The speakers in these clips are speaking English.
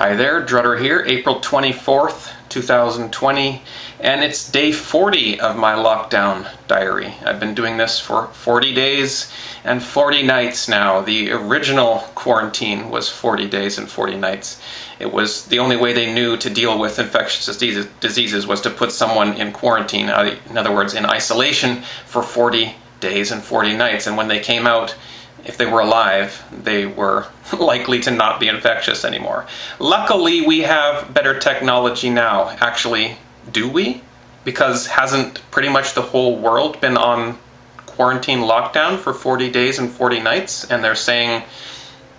Hi there, DRutter here, April 24th, 2020, and it's day 40 of my lockdown diary. I've been doing this for 40 days and 40 nights now. The original quarantine was 40 days and 40 nights. It was the only way they knew to deal with infectious diseases was to put someone in quarantine, in other words, in isolation for 40 days and 40 nights. And when they came out, if they were alive, they were likely to not be infectious anymore. Luckily, we have better technology now. Actually, do we? Because hasn't pretty much the whole world been on quarantine lockdown for 40 days and 40 nights? And they're saying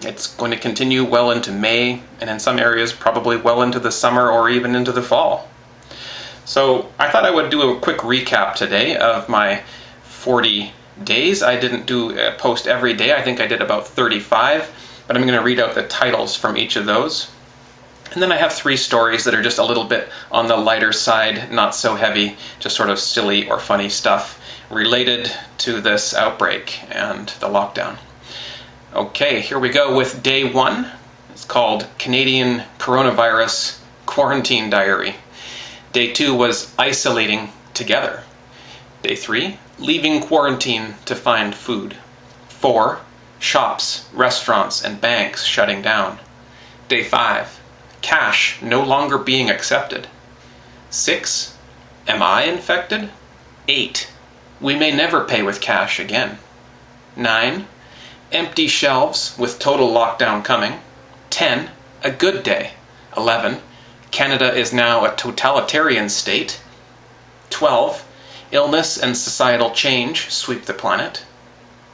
it's going to continue well into May, and in some areas probably well into the summer or even into the fall. So I thought I would do a quick recap today of my 40 days. I didn't do a post every day. I think I did about 35, but I'm going to read out the titles from each of those. And then I have 3 stories that are just a little bit on the lighter side, not so heavy, just sort of silly or funny stuff related to this outbreak and the lockdown. Okay, here we go with day 1. It's called Canadian Coronavirus Quarantine Diary. Day 2 was Isolating Together. Day 3, Leaving Quarantine to Find Food. 4, Shops, restaurants, and banks shutting down. Day 5, Cash no longer being accepted. 6, Am I infected? 8, We may never pay with cash again. 9, Empty shelves with total lockdown coming. 10, A good day. 11, Canada is now a totalitarian state. 12, Illness and societal change sweep the planet.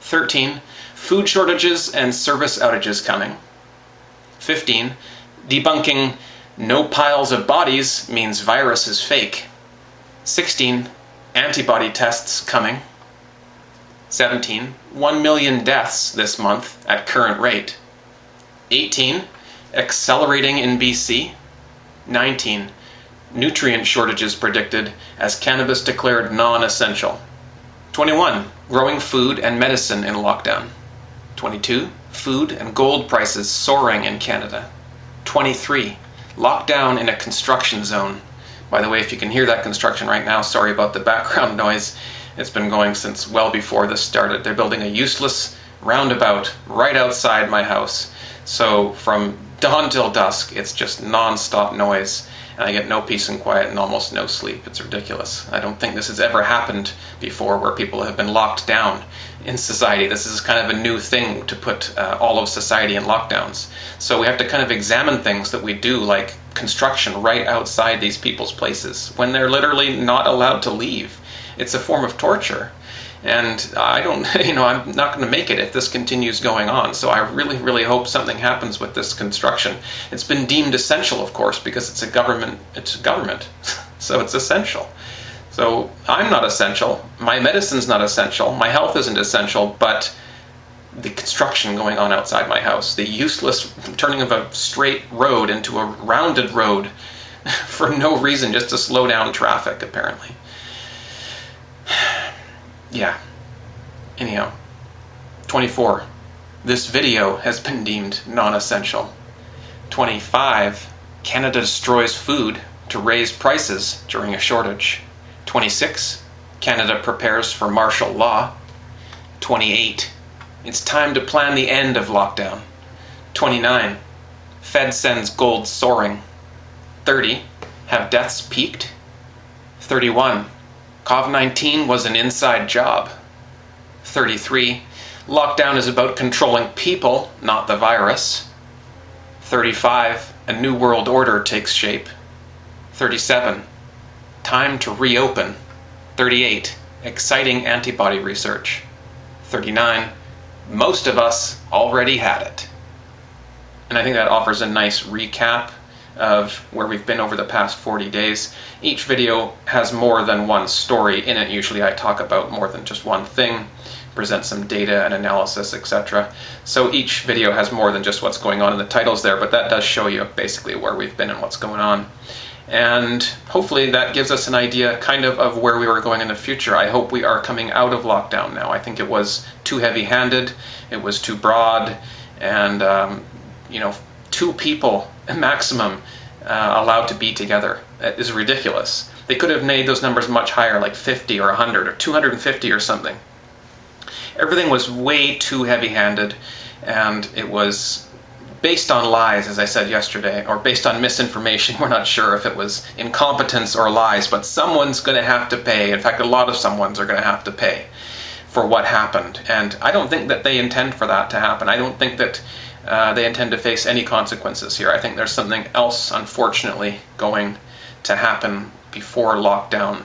13, Food shortages and service outages coming. 15, Debunking no piles of bodies means virus is fake. 16, Antibody tests coming. 17, 1 million deaths this month at current rate. 18, Accelerating in BC. 19, Nutrient shortages predicted as cannabis declared non-essential. 21, Growing food and medicine in lockdown. 22, Food and gold prices soaring in Canada. 23, Lockdown in a construction zone. By the way, if you can hear that construction right now, sorry about the background noise. It's been going since well before this started. They're building a useless roundabout right outside my house. So from dawn till dusk, it's just non-stop noise. And I get no peace and quiet and almost no sleep. It's ridiculous. I don't think this has ever happened before where people have been locked down in society. This is kind of a new thing to put all of society in lockdowns. So we have to kind of examine things that we do, like construction right outside these people's places, when they're literally not allowed to leave. It's a form of torture. And I don't, I'm not going to make it if this continues going on. So I really, really hope something happens with this construction. It's been deemed essential, of course, because it's a government. So it's essential. So I'm not essential. My medicine's not essential. My health isn't essential, but the construction going on outside my house, the useless turning of a straight road into a rounded road for no reason, just to slow down traffic, apparently. Yeah. Anyhow, 24. This video has been deemed non-essential. 25. Canada destroys food to raise prices during a shortage. 26. Canada prepares for martial law. 28. It's time to plan the end of lockdown. 29. Fed sends gold soaring. 30. Have deaths peaked? 31. COVID-19 was an inside job. 33. Lockdown is about controlling people, not the virus. 35. A new world order takes shape. 37. Time to reopen. 38. Exciting antibody research. 39. Most of us already had it. And I think that offers a nice recap of where we've been over the past 40 days. Each video has more than one story in it. Usually I talk about more than just one thing, present some data and analysis, etc. So each video has more than just what's going on in the titles there, but that does show you basically where we've been and what's going on. And hopefully that gives us an idea kind of where we were going in the future. I hope we are coming out of lockdown now. I think it was too heavy-handed, it was too broad, and 2 people maximum allowed to be together is ridiculous. They could have made those numbers much higher, like 50 or 100 or 250 or something. Everything was way too heavy-handed, and it was based on lies, as I said yesterday, or based on misinformation. We're not sure if it was incompetence or lies, but someone's going to have to pay. In fact, a lot of someones are going to have to pay for what happened. And I don't think that they intend for that to happen. I don't think that they intend to face any consequences here. I think there's something else, unfortunately, going to happen before lockdown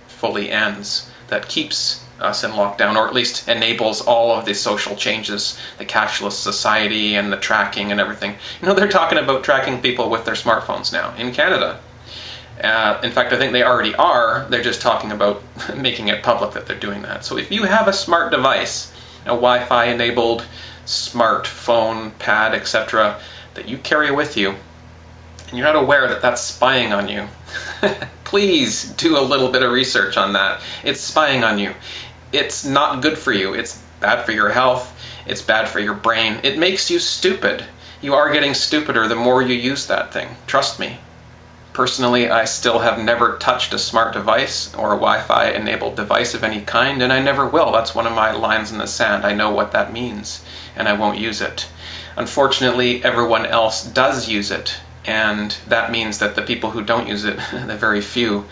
fully ends that keeps us in lockdown, or at least enables all of the social changes, the cashless society and the tracking and everything. You know, they're talking about tracking people with their smartphones now in Canada. In fact, I think they already are. They're just talking about making it public that they're doing that. So if you have a smart device, a Wi-Fi enabled smartphone, pad, etc., that you carry with you, and you're not aware that that's spying on you, please do a little bit of research on that. It's spying on you. It's not good for you. It's bad for your health. It's bad for your brain. It makes you stupid. You are getting stupider the more you use that thing. Trust me. Personally, I still have never touched a smart device or a Wi-Fi enabled device of any kind, and I never will. That's one of my lines in the sand. I know what that means, and I won't use it. Unfortunately, everyone else does use it, and that means that the people who don't use it, the very few,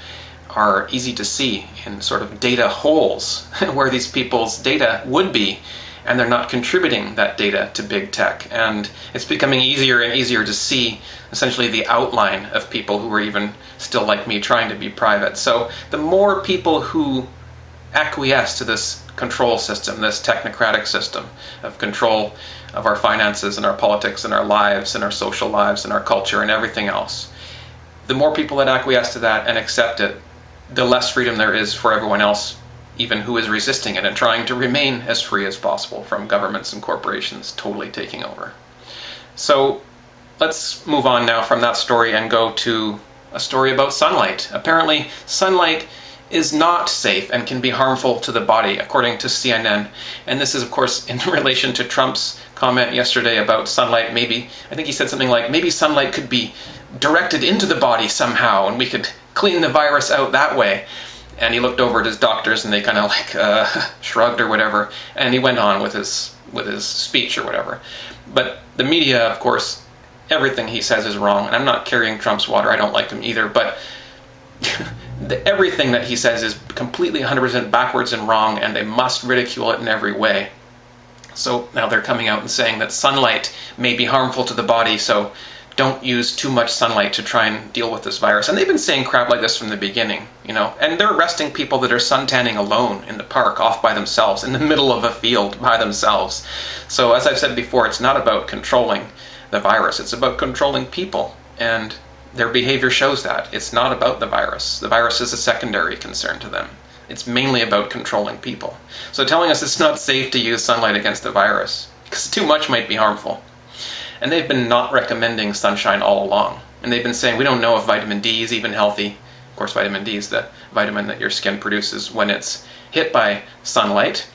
are easy to see in sort of data holes where these people's data would be, and they're not contributing that data to big tech. And it's becoming easier and easier to see essentially the outline of people who are even still like me trying to be private. So the more people who acquiesce to this control system, this technocratic system of control of our finances and our politics and our lives and our social lives and our culture and everything else, the more people that acquiesce to that and accept it, the less freedom there is for everyone else, even who is resisting it and trying to remain as free as possible from governments and corporations totally taking over. So let's move on now from that story and go to a story about sunlight. Apparently, sunlight is not safe and can be harmful to the body, according to CNN. And this is, of course, in relation to Trump's comment yesterday about sunlight. Maybe, I think he said something like, maybe sunlight could be directed into the body somehow and we could clean the virus out that way. And he looked over at his doctors and they kind of like shrugged or whatever, and he went on with his speech or whatever. But the media, of course, everything he says is wrong, and I'm not carrying Trump's water, I don't like him either, but everything that he says is completely 100% backwards and wrong, and they must ridicule it in every way. So now they're coming out and saying that sunlight may be harmful to the body, so don't use too much sunlight to try and deal with this virus. And they've been saying crap like this from the beginning, you know, and they're arresting people that are suntanning alone in the park, off by themselves, in the middle of a field by themselves. So as I've said before, it's not about controlling the virus, it's about controlling people, and their behavior shows that. It's not about the virus. The virus is a secondary concern to them. It's mainly about controlling people. So telling us it's not safe to use sunlight against the virus, because too much might be harmful. And they've been not recommending sunshine all along. And they've been saying we don't know if vitamin D is even healthy. Of course, vitamin D is the vitamin that your skin produces when it's hit by sunlight,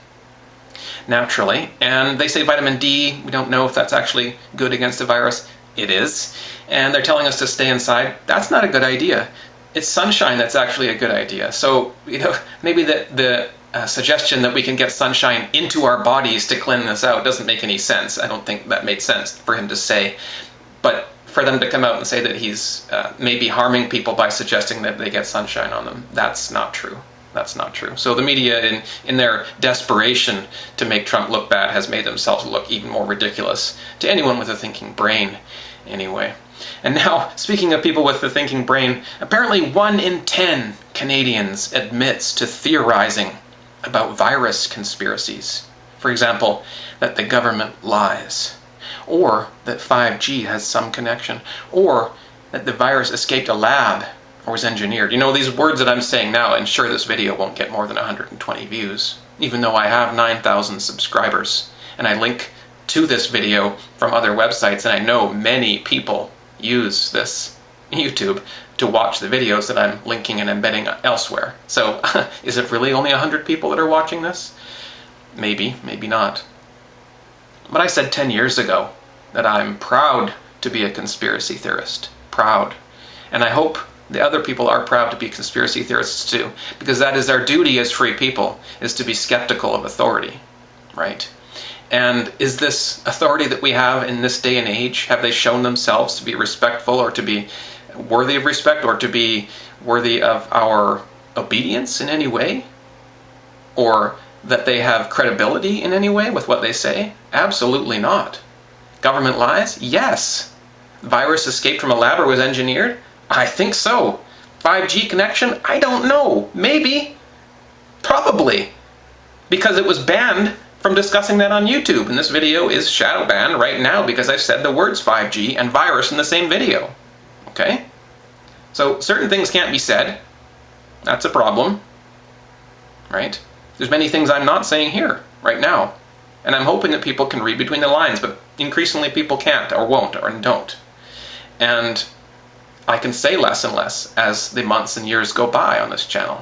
naturally. And they say vitamin D, we don't know if that's actually good against the virus. It is. And they're telling us to stay inside. That's not a good idea. It's sunshine that's actually a good idea. So, you know, maybe the suggestion that we can get sunshine into our bodies to clean this out doesn't make any sense. I don't think that made sense for him to say. But for them to come out and say that he's maybe harming people by suggesting that they get sunshine on them, that's not true. That's not true. So the media, in their desperation to make Trump look bad, has made themselves look even more ridiculous to anyone with a thinking brain, anyway. And now, speaking of people with the thinking brain, apparently 1 in 10 Canadians admits to theorizing about virus conspiracies. For example, that the government lies, or that 5G has some connection, or that the virus escaped a lab or was engineered. You know, these words that I'm saying now ensure this video won't get more than 120 views, even though I have 9,000 subscribers, and I link to this video from other websites, and I know many people use this YouTube to watch the videos that I'm linking and embedding elsewhere. So, is it really only 100 people that are watching this? Maybe, maybe not. But I said 10 years ago that I'm proud to be a conspiracy theorist. Proud. And I hope the other people are proud to be conspiracy theorists too, because that is our duty as free people, is to be skeptical of authority, right? And is this authority that we have in this day and age, have they shown themselves to be respectful or to be worthy of respect or to be worthy of our obedience in any way? Or that they have credibility in any way with what they say? Absolutely not. Government lies? Yes. Virus escaped from a lab or was engineered? I think so. 5G connection? I don't know. Maybe. Probably. Because it was banned from discussing that on YouTube, and this video is shadow banned right now because I've said the words 5G and virus in the same video. Okay? So certain things can't be said. That's a problem. Right? There's many things I'm not saying here right now. And I'm hoping that people can read between the lines, but increasingly people can't or won't or don't. And I can say less and less as the months and years go by on this channel.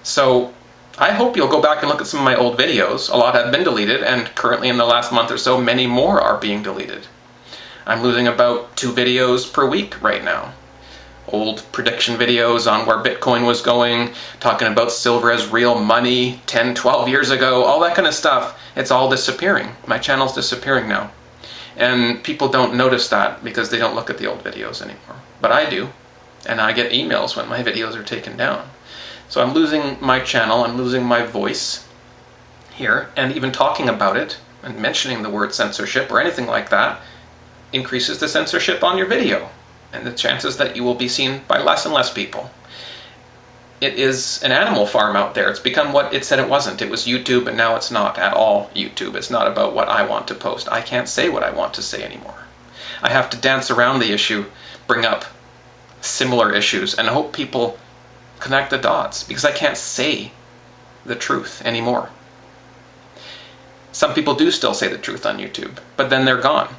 So I hope you'll go back and look at some of my old videos. A lot have been deleted, and currently in the last month or so, many more are being deleted. I'm losing about 2 videos per week right now. Old prediction videos on where Bitcoin was going, talking about silver as real money 10, 12 years ago, all that kind of stuff. It's all disappearing. My channel's disappearing now. And people don't notice that because they don't look at the old videos anymore. But I do. And I get emails when my videos are taken down. So I'm losing my channel, I'm losing my voice here, and even talking about it and mentioning the word censorship or anything like that increases the censorship on your video and the chances that you will be seen by less and less people. It is an animal farm out there. It's become what it said it wasn't. It was YouTube, and now it's not at all YouTube. It's not about what I want to post. I can't say what I want to say anymore. I have to dance around the issue, bring up similar issues, and hope people connect the dots, because I can't say the truth anymore. Some people do still say the truth on YouTube, but then they're gone.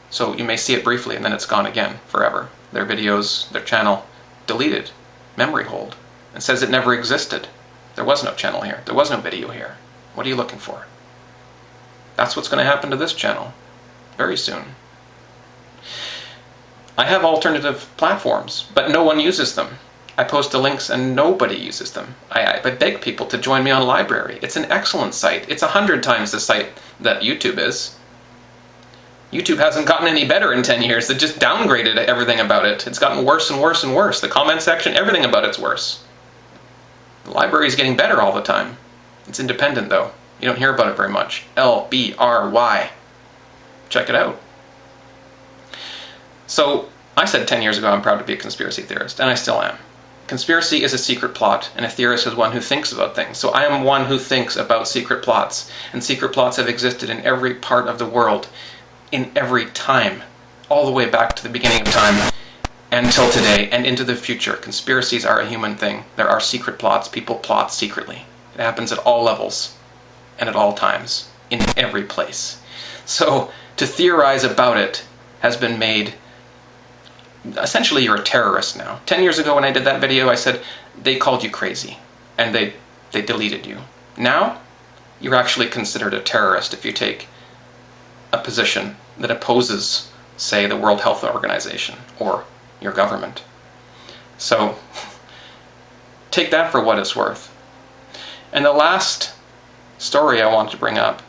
So you may see it briefly and then it's gone again forever. Their videos, their channel, deleted, memory hold. It says it never existed. There was no channel here. There was no video here. What are you looking for? That's what's going to happen to this channel very soon. I have alternative platforms, but no one uses them. I post the links and nobody uses them. I beg people to join me on LBRY. It's an excellent site. It's 100 times the site that YouTube is. YouTube hasn't gotten any better in 10 years. They just downgraded everything about it. It's gotten worse and worse and worse. The comment section, everything about it's worse. The LBRY is getting better all the time. It's independent though. You don't hear about it very much. LBRY. Check it out. So, I said 10 years ago I'm proud to be a conspiracy theorist, and I still am. Conspiracy is a secret plot, and a theorist is one who thinks about things. So I am one who thinks about secret plots, and secret plots have existed in every part of the world, in every time, all the way back to the beginning of time, until today, and into the future. Conspiracies are a human thing. There are secret plots. People plot secretly. It happens at all levels, and at all times, in every place. So, to theorize about it has been made, essentially you're a terrorist now. 10 years ago when I did that video, I said they called you crazy, and they deleted you. Now, you're actually considered a terrorist if you take a position that opposes, say, the World Health Organization or your government. So, take that for what it's worth. And the last story I want to bring up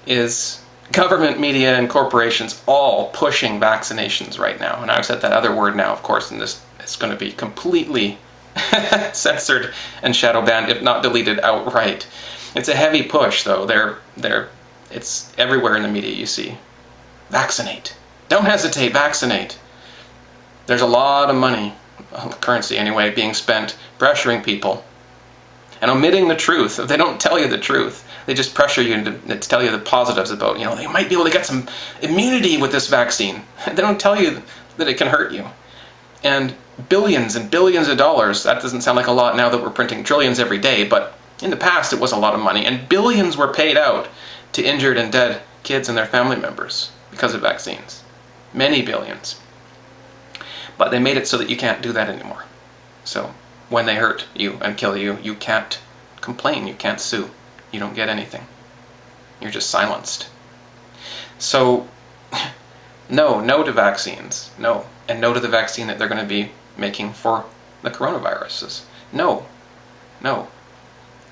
is government, media, and corporations all pushing vaccinations right now. And I've said that other word now, of course, and this is going to be completely censored and shadow banned, if not deleted outright. It's a heavy push, though. It's everywhere in the media you see. Vaccinate. Don't hesitate, vaccinate. There's a lot of money, currency anyway, being spent pressuring people and omitting the truth. They don't tell you the truth. They just pressure you to tell you the positives about, they might be able to get some immunity with this vaccine. They don't tell you that it can hurt you. And billions and billions of dollars, that doesn't sound like a lot now that we're printing trillions every day, but in the past it was a lot of money, and billions were paid out to injured and dead kids and their family members because of vaccines. Many billions. But they made it so that you can't do that anymore. So when they hurt you and kill you, you can't complain, you can't sue. You don't get anything. You're just silenced. So No to vaccines. No. And no to the vaccine that they're going to be making for the coronaviruses. No. No.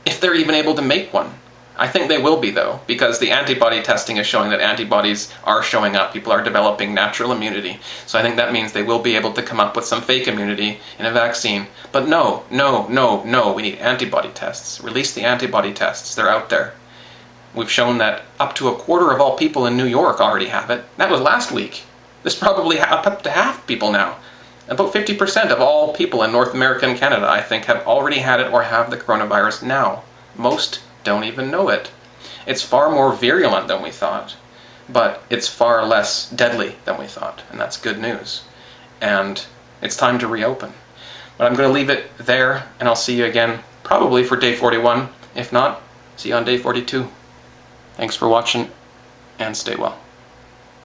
If they're even able to make one. I think they will be, though, because the antibody testing is showing that antibodies are showing up. People are developing natural immunity. So I think that means they will be able to come up with some fake immunity in a vaccine. But no. We need antibody tests. Release the antibody tests. They're out there. We've shown that up to a quarter of all people in New York already have it. That was last week. This probably up to half people now. About 50% of all people in North America and Canada, I think, have already had it or have the coronavirus now. Most don't even know it. It's far more virulent than we thought, but it's far less deadly than we thought, and that's good news. And it's time to reopen. But I'm going to leave it there, and I'll see you again probably for day 41. If not, see you on day 42. Thanks for watching, and stay well.